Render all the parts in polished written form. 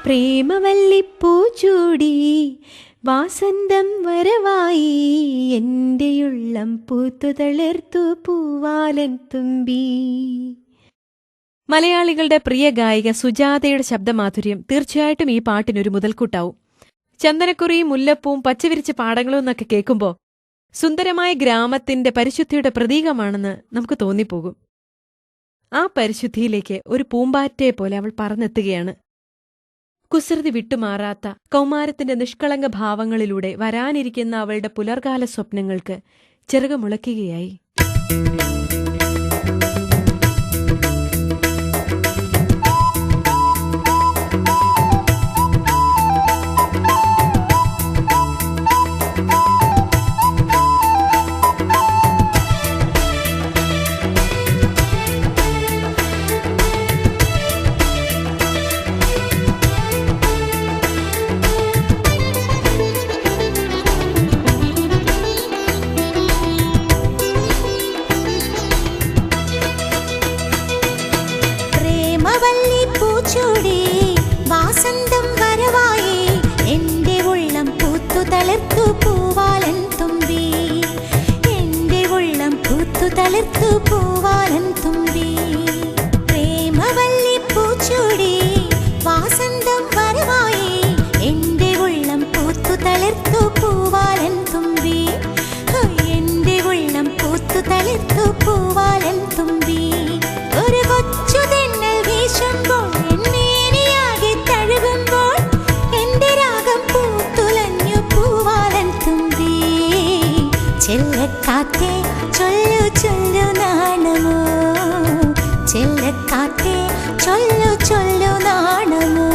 പ്രേമവല്ലിപ്പൂ ചൂടി വാസന്തം വരവായി എന്റെയുള്ളം പൂത്തുതളിർത്തു പൂവാലൻ തുമ്പി. മലയാളികളുടെ പ്രിയ ഗായിക സുജാതയുടെ ശബ്ദമാധുര്യം തീർച്ചയായിട്ടും ഈ പാട്ടിനൊരു മുതൽക്കൂട്ടാവും. ചന്ദനക്കുറിയും മുല്ലപ്പൂവും പച്ചവിരിച്ച പാടങ്ങളും എന്നൊക്കെ കേൾക്കുമ്പോൾ സുന്ദരമായ ഗ്രാമത്തിന്റെ പരിശുദ്ധിയുടെ പ്രതീകമാണെന്ന് നമുക്ക് തോന്നിപ്പോകും. ആ പരിശുദ്ധിയിലേക്ക് ഒരു പൂമ്പാറ്റയെ പോലെ അവൾ പറന്നെത്തുകയാണ്. കുസൃതി വിട്ടുമാറാത്ത കൗമാരത്തിന്റെ നിഷ്കളങ്ക ഭാവങ്ങളിലൂടെ വരാനിരിക്കുന്ന അവളുടെ പുലർകാല സ്വപ്നങ്ങൾക്ക് ചിറകുമുളയ്ക്കുകയായി. വാസന്തം വരവായി എന്റെ ഉള്ളം പൂത്തുതളിർത്തു പൂവാലൻ തുമ്പി. എന്റെ ഉള്ളം പൂത്തുതളിർത്തു പൂവാലൻ തുമ്പി. പ്രേമവല്ലി പൂച്ചൂടി വാസന്തം വരവായി എന്റെ ഉള്ളം പൂത്തുതളിർത്തു പൂവാലൻ തുമ്പി. എന്റെ ഉള്ളം പൂത്തുതളിർത്തു പൂവാലൻ തുമ്പി. ഒരു കൊച്ചു തെന്നൽ വീശുമ്പോൾ ചെല്ലക്കാറ്റേ ചൊല്ലു ചൊല്ലു നാണമോ, ചെല്ലക്കാറ്റേ ചൊല്ലു ചൊല്ലു നാണമോ.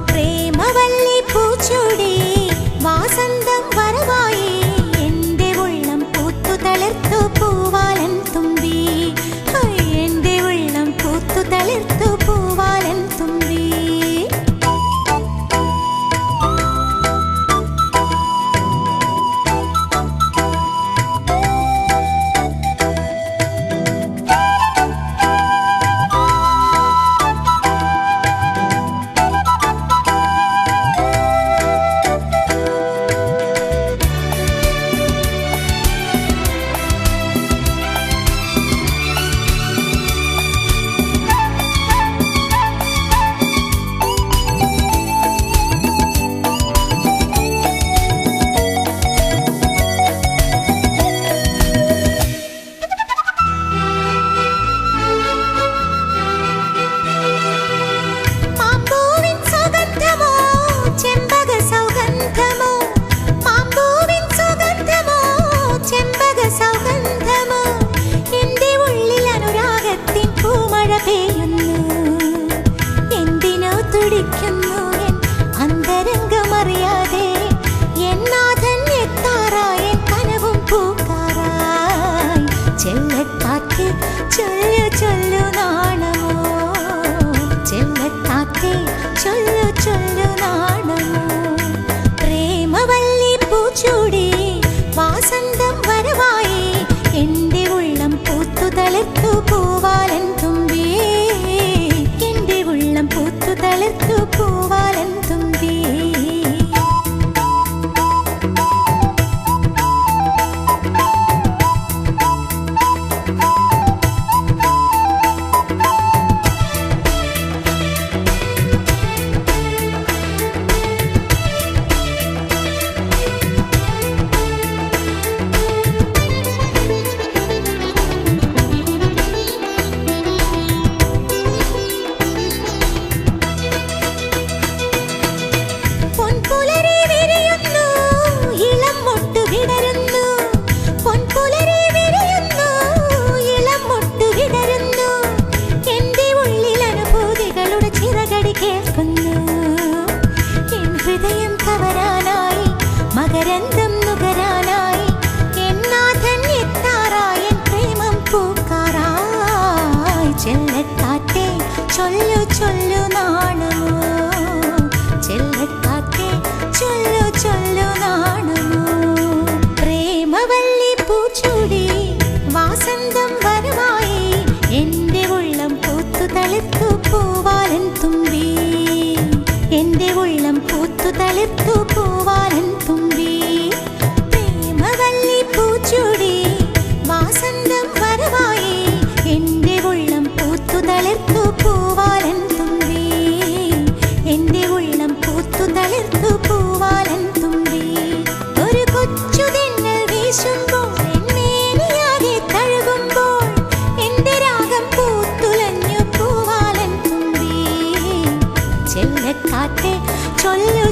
പ്രേമവല്ലി പൂച്ചൂടി വാസന്തം വരവായി എന്റെ ഉള്ളം പൂത്തുതളിർത്തു പൂവാലൻ തുമ്പി. എന്റെ ഉള്ളം പൂത്തുതളിർത്തു പൂവാലൻ തുമ്പി. എന്തിനോ തുടിക്കുന്നു എൻ അന്തരംഗമറിയാതെ എന്നാഥൻ എത്താറായി കനവും പൂക്കാറായി. ചെല്ലക്കാറ്റ് ചൊല്ലു ചൊല്ലു നാണമോ, ചെല്ലക്കാറ്റ് ചൊല്ലു ചൊല്ലു നാണമോ. പ്രേമവല്ലി പൂച്ചൂടി വാസന്തം വരവായി എന്റെ ഉള്ളം പൂത്തുതളിർത്തു പൂവാലൻ തുമ്പി. എന്റെ ഉള്ളം പൂത്തുതളിർത്തു പൂവാലൻ തുമ്പി. ഹൃദയം കവരാനായി മകരന്തം നുകരാനായി എന്നാഥൻ എത്താറായി പ്രേമം പൂക്കാറായി. ചെല്ലക്കാറ്റേ ചൊല്ലു ചൊല്ലു നാണമോ, ചെല്ലക്കാറ്റേ ചൊല്ലു ചൊല്ലു നാണമോ. പ്രേമവല്ലി പൂച്ചൂടി വാസന്തം വരവായി എന്റെ ഉള്ളം പൂത്തുതളിർത്തു പൂവാലൻ തുമ്പി. തളിർത്തു പൂവാലൻ തുമ്പി പ്രേമവല്ലി പൂച്ചൂടി വാസന്തം വരവായി എന്റെ ഉള്ളം പൂത്തു തളിർത്തു പൂവാലൻ തുമ്പി എന്റെ ഉള്ളം പൂത്തു തളിർത്തു പൂവാലൻ തുമ്പി ഒരു കൊച്ചു തെന്നൽ വീശുമ്പോൾ എന്നേനിയാകെ തഴുകുമ്പോൾ എന്റെ രാഗം പൂത്തുലഞ്ഞു പൂവാലൻ തുമ്പി ചെല്ലക്കാറ്റെ ചൊല്ലു